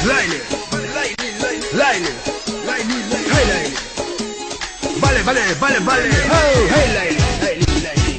Laili, Laili, hey Laili. Vale, vale, vale, vale. Hey, hey Laili, Laili, Laili.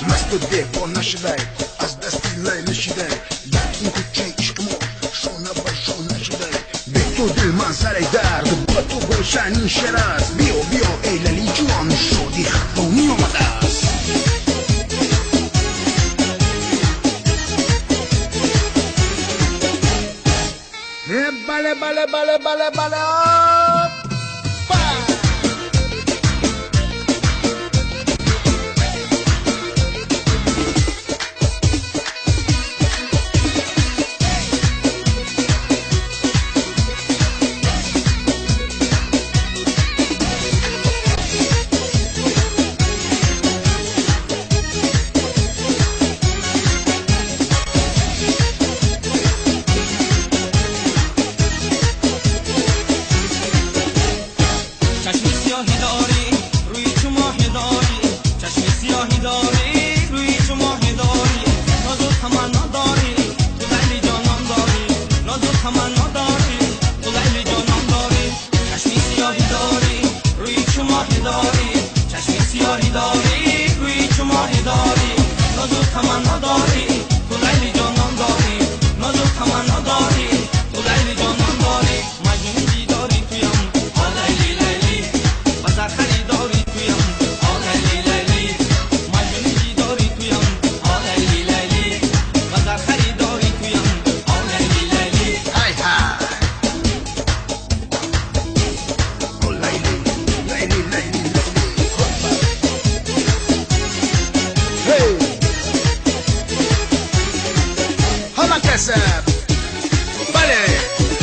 مست ده با نشده از دستی لیل شده این کوچه عشق ما شانه بر شانه شده به تو دل من سر درد با تو گلشن این شعر است بیا بیا ای لیلی جان شادی خطانی آمده است بله بله بله بله بله Vale.